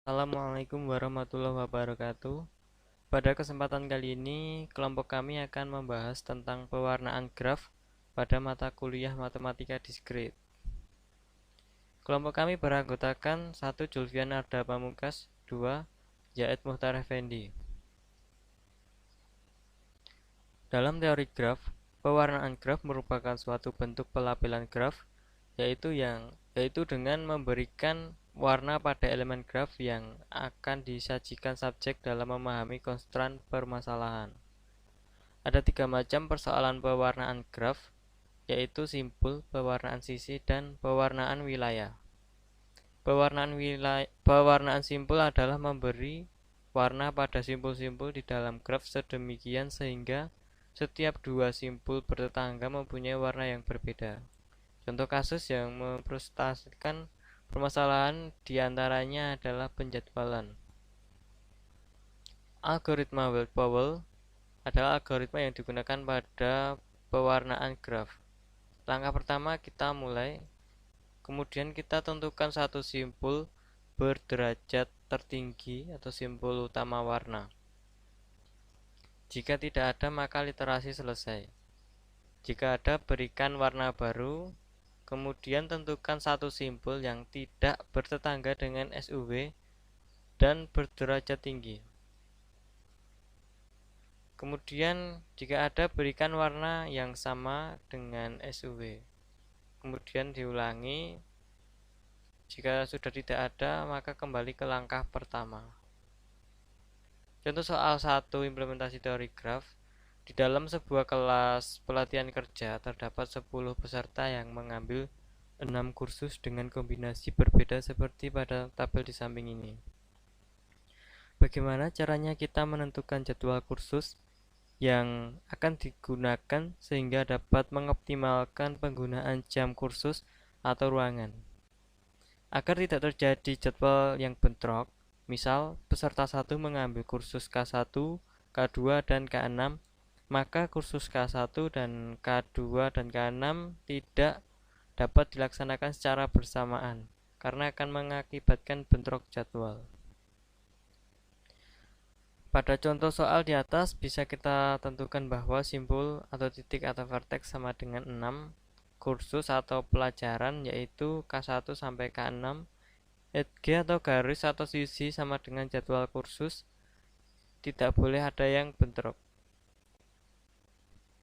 Assalamualaikum warahmatullahi wabarakatuh. Pada kesempatan kali ini, kelompok kami akan membahas tentang pewarnaan graf pada mata kuliah Matematika Diskrit. Kelompok kami beranggotakan 1. Julfian Arda Pamungkas, 2. Zaid Muhtar Effendi. Dalam teori graf, pewarnaan graf merupakan suatu bentuk pelabelan graf, yaitu dengan memberikan warna pada elemen graf yang akan disajikan subjek dalam memahami konstran permasalahan. Ada 3 macam persoalan pewarnaan graf, yaitu simpul, pewarnaan sisi, dan pewarnaan wilayah. Pewarnaan simpul adalah memberi warna pada simpul-simpul di dalam graf sedemikian sehingga setiap dua simpul bertetangga mempunyai warna yang berbeda. Contoh kasus yang mempresentasikan permasalahan diantaranya adalah penjadwalan. Algoritma Weld-Powell adalah algoritma yang digunakan pada pewarnaan graf. Langkah pertama kita mulai, kemudian kita tentukan satu simpul berderajat tertinggi atau simpul utama warna. Jika tidak ada, maka literasi selesai. Jika ada, berikan warna baru. Kemudian tentukan satu simpul yang tidak bertetangga dengan SUV dan berderajat tinggi. Kemudian jika ada, berikan warna yang sama dengan SUV. Kemudian diulangi. Jika sudah tidak ada, maka kembali ke langkah pertama. Contoh soal 1 implementasi teori graf. Di dalam sebuah kelas pelatihan kerja terdapat 10 peserta yang mengambil 6 kursus dengan kombinasi berbeda seperti pada tabel di samping ini. Bagaimana caranya kita menentukan jadwal kursus yang akan digunakan sehingga dapat mengoptimalkan penggunaan jam kursus atau ruangan? Agar tidak terjadi jadwal yang bentrok, misal peserta 1 mengambil kursus K1, K2, dan K6, maka kursus K1 dan K2 dan K6 tidak dapat dilaksanakan secara bersamaan karena akan mengakibatkan bentrok jadwal. Pada contoh soal di atas bisa kita tentukan bahwa simpul atau titik atau vertex sama dengan 6 kursus atau pelajaran, yaitu K1 sampai K6. Edge atau garis atau sisi sama dengan jadwal kursus, tidak boleh ada yang bentrok.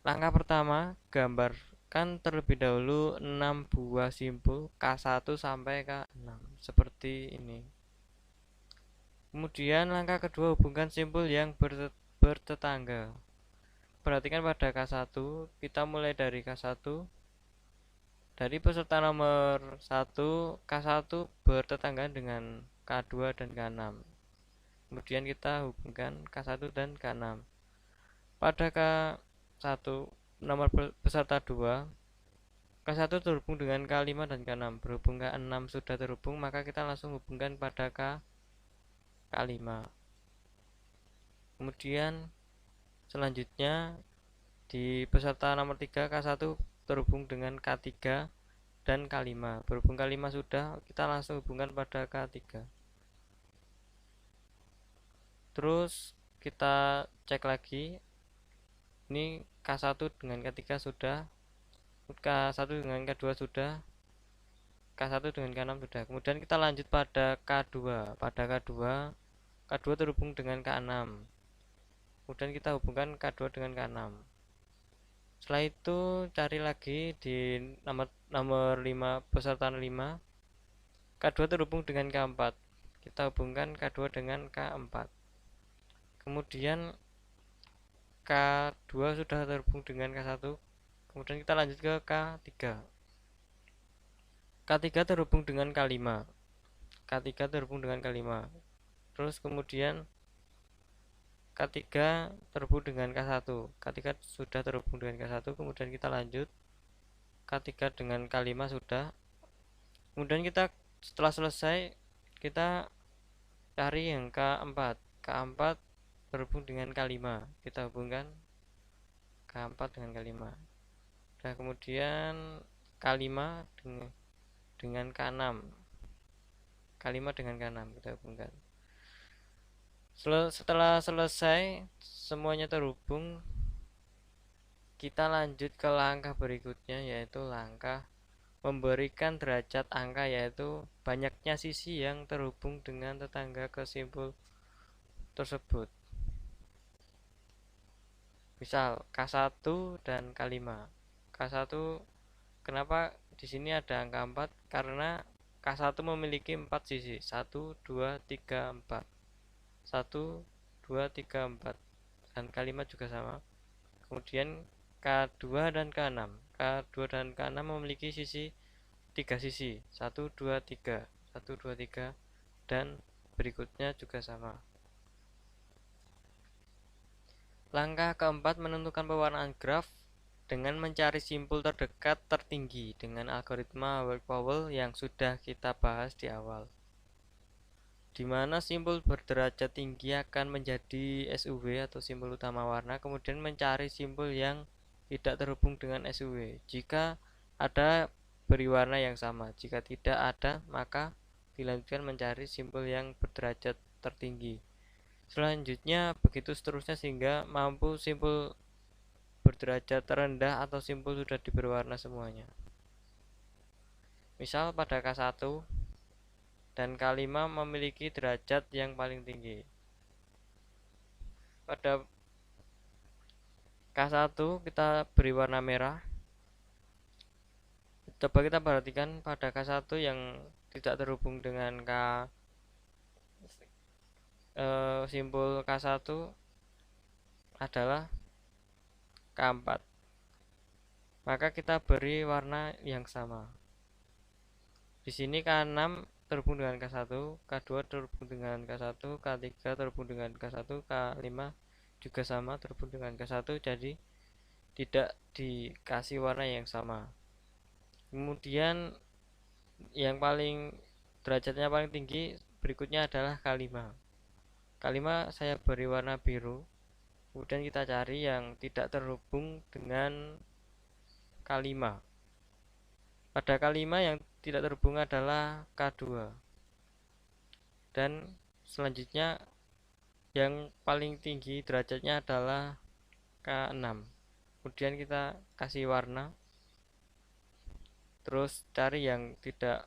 Langkah pertama, gambarkan terlebih dahulu 6 buah simpul K1 sampai K6 seperti ini. Kemudian langkah kedua, hubungkan simpul yang bertetangga. Perhatikan pada K1, kita mulai dari K1. Dari peserta nomor 1, K1 bertetangga dengan K2 dan K6. Kemudian kita hubungkan K1 dan K6. Pada K1 nomor peserta 2, K1 terhubung dengan K5 dan K6. Berhubung K6 sudah terhubung, maka kita langsung hubungkan pada K5. Kemudian selanjutnya di peserta nomor 3, K1 terhubung dengan K3 dan K5. Berhubung K5 sudah, kita langsung hubungkan pada K3. Terus kita cek lagi. Ini K1 dengan K3 sudah, K1 dengan K2 sudah, K1 dengan K6 sudah. Kemudian kita lanjut pada K2. Pada K2 terhubung dengan K6. Kemudian kita hubungkan K2 dengan K6. Setelah itu cari lagi di nomor 5, peserta 5. K2 terhubung dengan K4. Kita hubungkan K2 dengan K4. Kemudian K2 sudah terhubung dengan K1. Kemudian kita lanjut ke K3. K3 terhubung dengan K5. K3 terhubung dengan K5. Terus kemudian K3 terhubung dengan K1. K3 sudah terhubung dengan K1. Kemudian kita lanjut K3 dengan K5 sudah. Kemudian kita setelah selesai, kita cari yang K4. K4 terhubung dengan K5. Kita hubungkan K4 dengan K5. Nah, kemudian K5 dengan K6. K5 dengan K6 kita hubungkan. Setelah selesai semuanya terhubung, kita lanjut ke langkah berikutnya, yaitu langkah memberikan derajat angka, yaitu banyaknya sisi yang terhubung dengan tetangga ke simpul tersebut. Misal K1 dan K5. K1, kenapa di sini ada angka 4? Karena K1 memiliki 4 sisi. 1 2 3 4. 1 2 3 4. Dan K5 juga sama. Kemudian K2 dan K6. K2 dan K6 memiliki sisi 3 sisi. 1 2 3. 1 2 3 dan berikutnya juga sama. Langkah keempat, menentukan pewarnaan graf dengan mencari simpul terdekat tertinggi dengan algoritma Work-Powell yang sudah kita bahas di awal, di mana simpul berderajat tinggi akan menjadi SUV atau simpul utama warna, kemudian mencari simpul yang tidak terhubung dengan SUV. Jika ada, beri warna yang sama. Jika tidak ada, maka dilanjutkan mencari simpul yang berderajat tertinggi. Selanjutnya begitu seterusnya sehingga mampu simpul berderajat terendah atau simpul sudah diberi warna semuanya. Misal pada K1 dan K5 memiliki derajat yang paling tinggi. Pada K1 kita beri warna merah. Coba kita perhatikan pada K1 yang tidak terhubung dengan simpul K1 adalah K4. Maka kita beri warna yang sama. Di sini K6 terhubung dengan K1, K2 terhubung dengan K1, K3 terhubung dengan K1, K5 juga sama terhubung dengan K1, jadi tidak dikasih warna yang sama. Kemudian yang paling derajatnya paling tinggi berikutnya adalah K5. K5 saya beri warna biru. Kemudian kita cari yang tidak terhubung dengan K5. Pada K5 yang tidak terhubung adalah K2. Dan selanjutnya yang paling tinggi derajatnya adalah K6. Kemudian kita kasih warna, terus cari yang tidak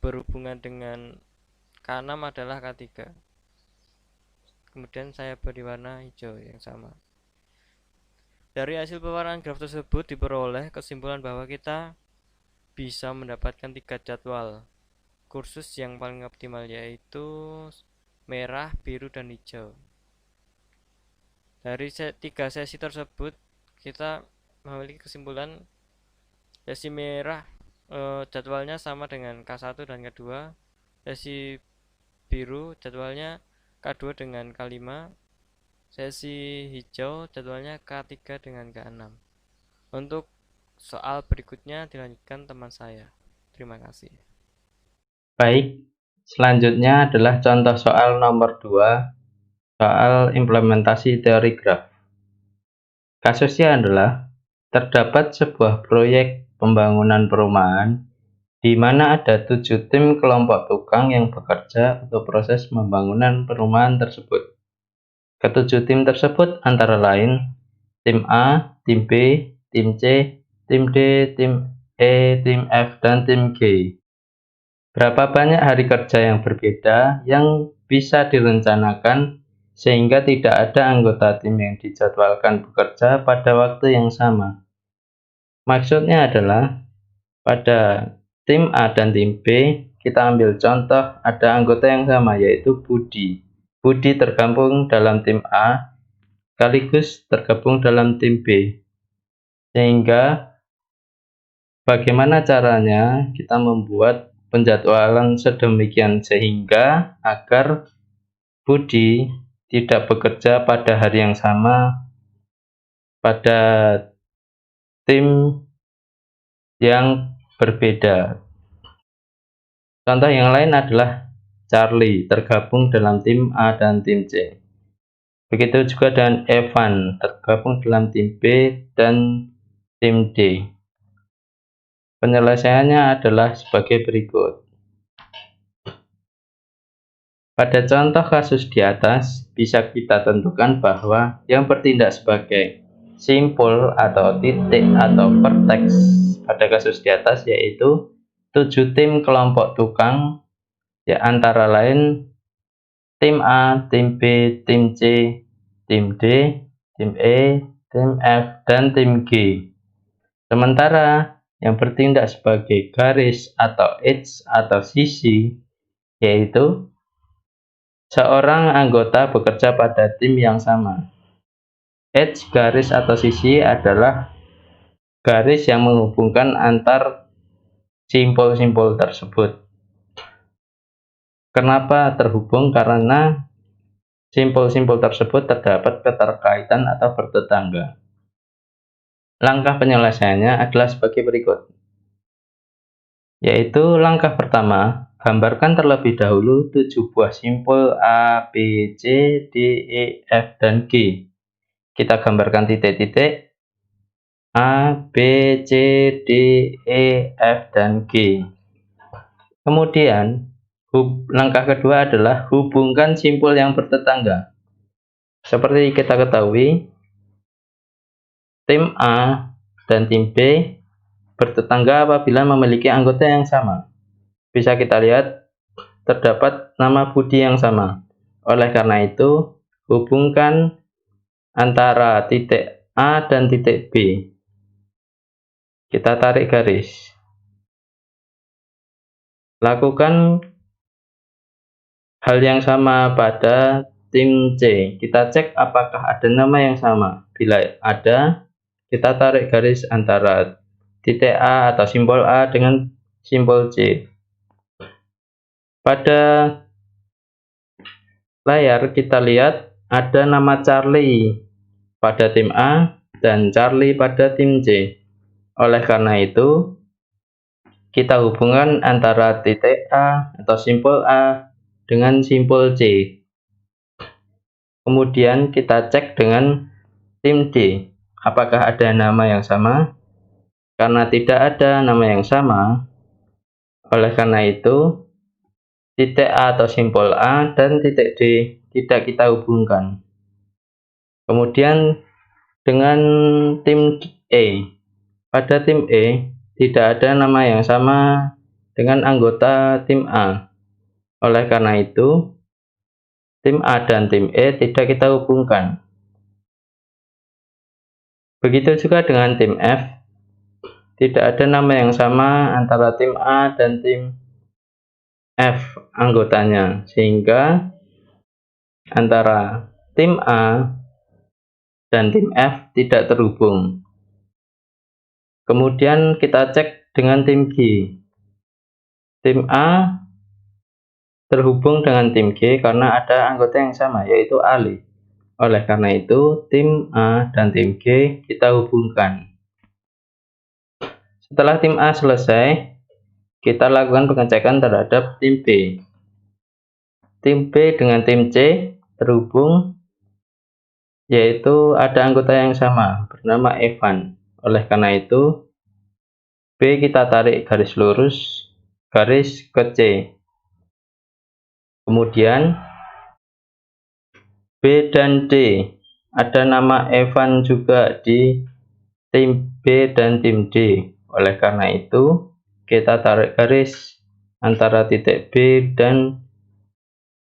berhubungan dengan K6 adalah K3. Kemudian saya beri warna hijau yang sama. Dari hasil pewarnaan graf tersebut diperoleh kesimpulan bahwa kita bisa mendapatkan 3 jadwal kursus yang paling optimal, yaitu merah, biru, dan hijau. Dari 3 sesi tersebut kita memiliki kesimpulan sesi merah jadwalnya sama dengan K1 dan K2. Sesi biru jadwalnya K2 dengan K5. Sesi hijau jadwalnya K3 dengan K6. Untuk soal berikutnya dilanjutkan teman saya. Terima kasih. Baik, selanjutnya adalah contoh soal nomor 2, soal implementasi teori graf. Kasusnya adalah, terdapat sebuah proyek pembangunan perumahan di mana ada 7 tim kelompok tukang yang bekerja untuk proses pembangunan perumahan tersebut. Ketujuh tim tersebut antara lain tim A, tim B, tim C, tim D, tim E, tim F, dan tim G. Berapa banyak hari kerja yang berbeda yang bisa direncanakan sehingga tidak ada anggota tim yang dijadwalkan bekerja pada waktu yang sama? Maksudnya adalah pada tim A dan tim B, kita ambil contoh ada anggota yang sama yaitu Budi. Budi tergabung dalam tim A sekaligus tergabung dalam tim B. Sehingga bagaimana caranya kita membuat penjadwalan sedemikian sehingga agar Budi tidak bekerja pada hari yang sama pada tim yang berbeda. Contoh yang lain adalah Charlie tergabung dalam tim A dan tim C. Begitu juga dengan Evan tergabung dalam tim B dan tim D. Penyelesaiannya adalah sebagai berikut. Pada contoh kasus di atas, bisa kita tentukan bahwa yang bertindak sebagai simpul atau titik atau vertex pada kasus di atas yaitu 7 tim kelompok tukang, ya antara lain tim A, tim B, tim C, tim D, tim E, tim F, dan tim G. Sementara yang bertindak sebagai garis atau edge atau sisi yaitu seorang anggota bekerja pada tim yang sama. Edge garis atau sisi adalah garis yang menghubungkan antar simpul-simpul tersebut. Kenapa terhubung? Karena simpul-simpul tersebut terdapat keterkaitan atau bertetangga. Langkah penyelesaiannya adalah sebagai berikut. Yaitu langkah pertama, gambarkan terlebih dahulu 7 buah simpul A, B, C, D, E, F, dan G. Kita gambarkan titik-titik A, B, C, D, E, F, dan G. Kemudian, langkah kedua adalah hubungkan simpul yang bertetangga. Seperti kita ketahui, tim A dan tim B bertetangga apabila memiliki anggota yang sama. Bisa kita lihat, terdapat nama Budi yang sama. Oleh karena itu, hubungkan antara titik A dan titik B. Kita tarik garis. Lakukan hal yang sama pada tim C. Kita cek apakah ada nama yang sama. Bila ada, kita tarik garis antara titik A atau simbol A dengan simbol C. Pada layar kita lihat ada nama Charlie pada tim A dan Charlie pada tim C. Oleh karena itu, kita hubungkan antara titik A atau simbol A dengan simbol C. Kemudian kita cek dengan tim D. Apakah ada nama yang sama? Karena tidak ada nama yang sama, oleh karena itu, titik A atau simbol A dan titik D tidak kita hubungkan. Kemudian dengan tim E. Pada tim E, tidak ada nama yang sama dengan anggota tim A. Oleh karena itu, tim A dan tim E tidak kita hubungkan. Begitu juga dengan tim F. Tidak ada nama yang sama antara tim A dan tim F anggotanya, sehingga antara tim A dan tim F tidak terhubung. Kemudian kita cek dengan tim G. Tim A terhubung dengan tim G karena ada anggota yang sama, yaitu Ali. Oleh karena itu, tim A dan tim G kita hubungkan. Setelah tim A selesai, kita lakukan pengecekan terhadap tim B. Tim B dengan tim C terhubung, yaitu ada anggota yang sama bernama Evan. Oleh karena itu, B kita tarik garis lurus, garis ke C. Kemudian B dan D, ada nama Evan juga di tim B dan tim D. Oleh karena itu, kita tarik garis antara titik B dan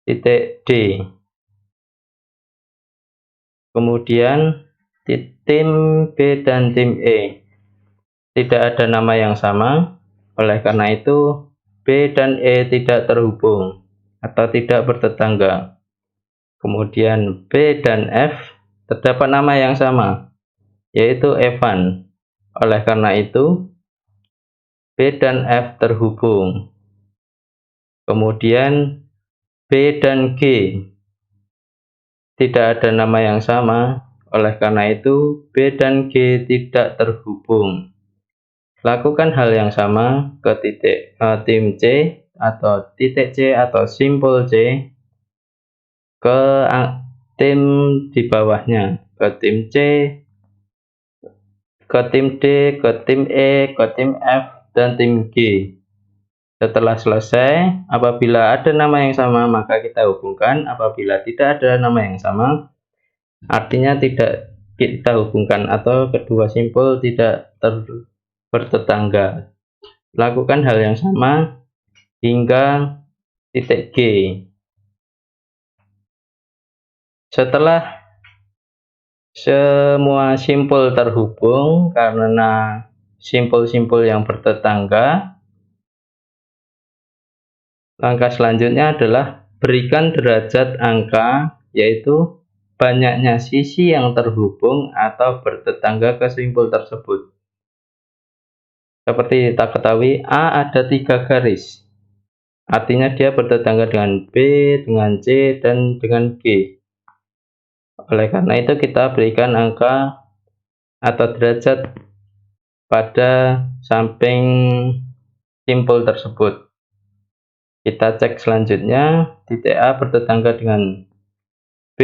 titik D. Kemudian tim B dan tim E tidak ada nama yang sama, oleh karena itu B dan E tidak terhubung atau tidak bertetangga. Kemudian B dan F terdapat nama yang sama, yaitu Evan. Oleh karena itu B dan F terhubung. Kemudian B dan G tidak ada nama yang sama, oleh karena itu B dan G tidak terhubung. Lakukan hal yang sama ke tim C atau titik C atau simpul C ke tim di bawahnya, ke tim C, ke tim D, ke tim E, ke tim F, dan tim G. Setelah selesai, apabila ada nama yang sama maka kita hubungkan, apabila tidak ada nama yang sama artinya tidak kita hubungkan atau kedua simpul tidak bertetangga. Lakukan hal yang sama hingga titik G. Setelah semua simpul terhubung karena simpul-simpul yang bertetangga, langkah selanjutnya adalah berikan derajat angka, yaitu banyaknya sisi yang terhubung atau bertetangga ke simpul tersebut. Seperti kita ketahui, A ada 3 garis. Artinya dia bertetangga dengan B, dengan C, dan dengan G. Oleh karena itu kita berikan angka atau derajat pada samping simpul tersebut. Kita cek selanjutnya, titik A bertetangga dengan B,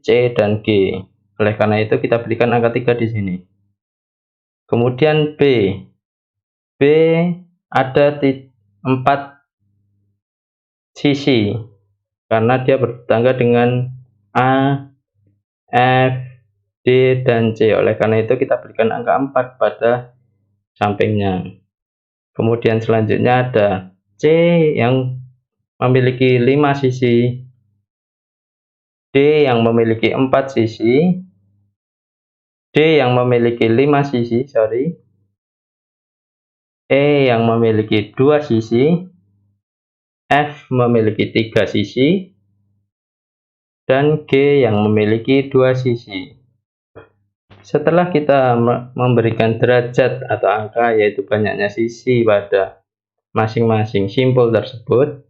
C, dan G. Oleh karena itu kita berikan angka 3 di sini. Kemudian B ada 4 sisi karena dia bertetangga dengan A, F, D, dan C. Oleh karena itu kita berikan angka 4 pada sampingnya. Kemudian selanjutnya ada C yang memiliki 5 sisi, D yang memiliki 4 sisi, D yang memiliki 5 sisi, E yang memiliki 2 sisi, F memiliki 3 sisi, dan G yang memiliki 2 sisi. Setelah kita memberikan derajat atau angka, yaitu banyaknya sisi pada masing-masing simpul tersebut,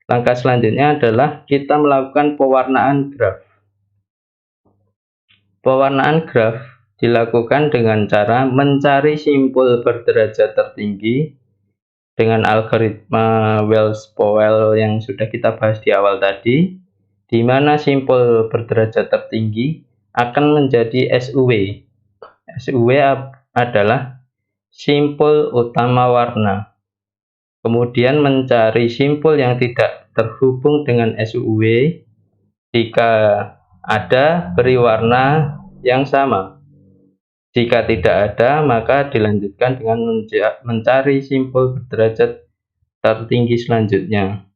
langkah selanjutnya adalah kita melakukan pewarnaan graf. Pewarnaan graf dilakukan dengan cara mencari simpul berderajat tertinggi dengan algoritma Wells-Powell yang sudah kita bahas di awal tadi, di mana simpul berderajat tertinggi akan menjadi SUW. SUW adalah simpul utama warna. Kemudian mencari simpul yang tidak terhubung dengan SUW. Jika ada, beri warna yang sama. Jika tidak ada, maka dilanjutkan dengan mencari simpul berderajat tertinggi selanjutnya.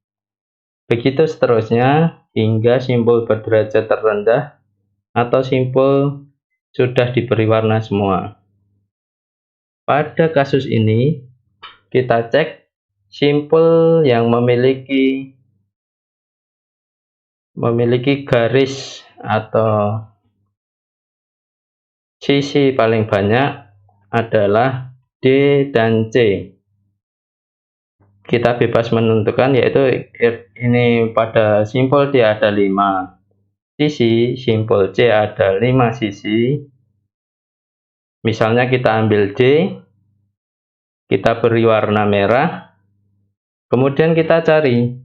Begitu seterusnya hingga simpul berderajat terendah atau simpul sudah diberi warna semua. Pada kasus ini, kita cek simpul yang memiliki garis atau sisi paling banyak adalah D dan C. Kita bebas menentukan, yaitu ini pada simpul D ada 5 sisi, simpul C ada 5 sisi. Misalnya kita ambil D, kita beri warna merah, kemudian kita cari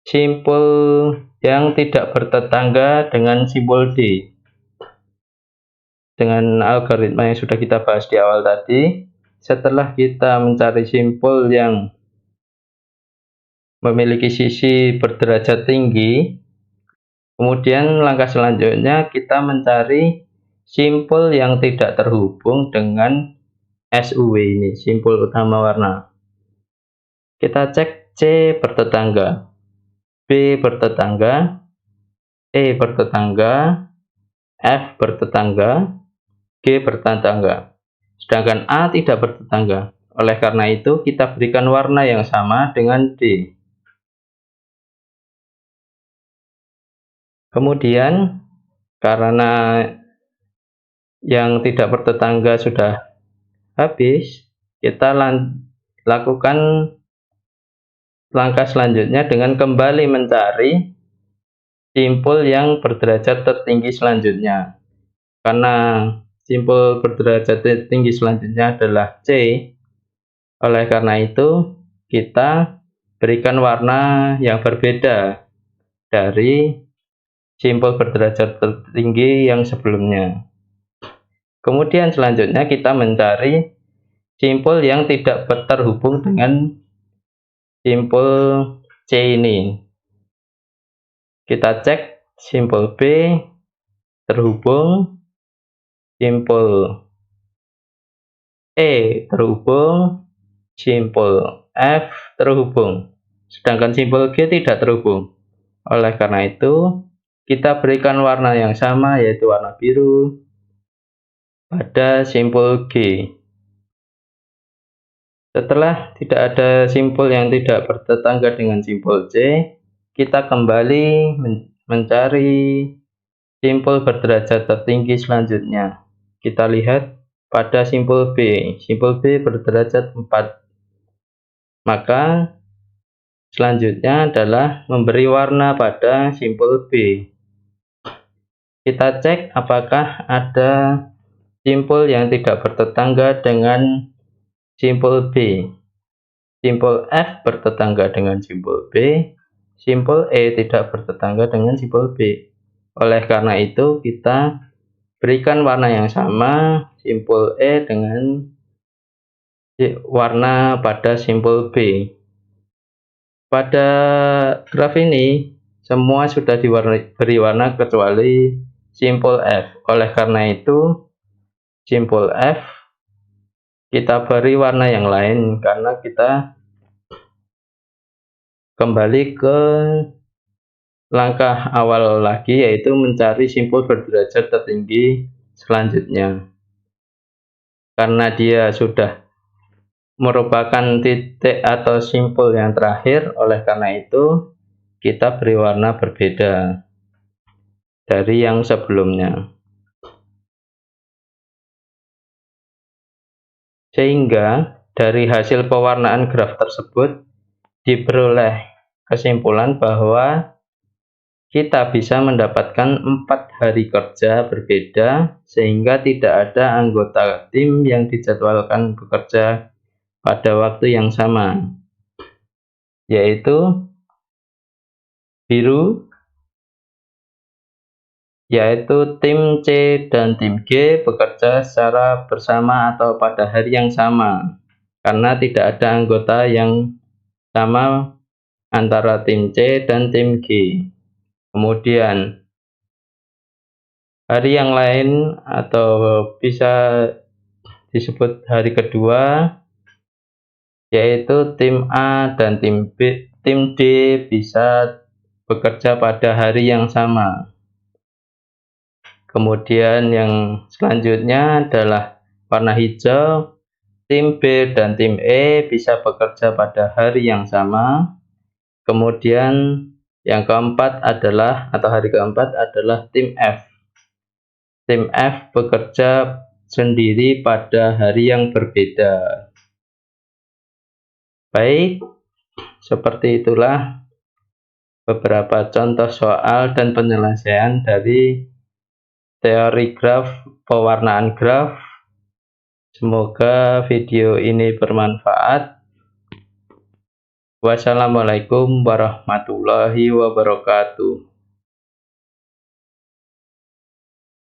simpul yang tidak bertetangga dengan simpul D. Dengan algoritma yang sudah kita bahas di awal tadi, setelah kita mencari simpul yang memiliki sisi berderajat tinggi, kemudian langkah selanjutnya kita mencari simpul yang tidak terhubung dengan SUW ini, simpul utama warna. Kita cek C bertetangga, B bertetangga, E bertetangga, F bertetangga, G bertetangga, sedangkan A tidak bertetangga. Oleh karena itu, kita berikan warna yang sama dengan D. Kemudian, karena yang tidak bertetangga sudah habis, kita lakukan langkah selanjutnya dengan kembali mencari simpul yang berderajat tertinggi selanjutnya. Karena simpul berderajat tinggi selanjutnya adalah C, oleh karena itu kita berikan warna yang berbeda dari simpul berderajat tertinggi yang sebelumnya. Kemudian selanjutnya kita mencari simpul yang tidak terhubung dengan simpul C ini. Kita cek simpul B terhubung, simpul E terhubung, simpul F terhubung. Sedangkan simpul G tidak terhubung. Oleh karena itu, kita berikan warna yang sama, yaitu warna biru, pada simpul G. Setelah tidak ada simpul yang tidak bertetangga dengan simpul C, kita kembali mencari simpul berderajat tertinggi selanjutnya. Kita lihat pada simpul B. Simpul B berderajat 4. Maka selanjutnya adalah memberi warna pada simpul B. Kita cek apakah ada simpul yang tidak bertetangga dengan simpul B. Simpul F bertetangga dengan simpul B, simpul E tidak bertetangga dengan simpul B. Oleh karena itu, kita berikan warna yang sama, simpul E dengan warna pada simpul B. Pada graf ini, semua sudah diberi warna kecuali simpul F. Oleh karena itu, simpul F kita beri warna yang lain karena kita kembali ke langkah awal lagi, yaitu mencari simpul berderajat tertinggi selanjutnya. Karena dia sudah merupakan titik atau simpul yang terakhir, oleh karena itu kita beri warna berbeda dari yang sebelumnya. Sehingga dari hasil pewarnaan graf tersebut diperoleh kesimpulan bahwa kita bisa mendapatkan 4 hari kerja berbeda, sehingga tidak ada anggota tim yang dijadwalkan bekerja pada waktu yang sama, yaitu biru, yaitu tim C dan tim G bekerja secara bersama atau pada hari yang sama, karena tidak ada anggota yang sama antara tim C dan tim G. Kemudian hari yang lain atau bisa disebut hari kedua, yaitu tim A dan tim D bisa bekerja pada hari yang sama. Kemudian yang selanjutnya adalah warna hijau, tim B dan tim E bisa bekerja pada hari yang sama. Kemudian yang keempat adalah, atau hari keempat adalah tim F. Tim F bekerja sendiri pada hari yang berbeda. Baik, seperti itulah beberapa contoh soal dan penyelesaian dari teori graf, pewarnaan graf. Semoga video ini bermanfaat. Wassalamualaikum warahmatullahi wabarakatuh.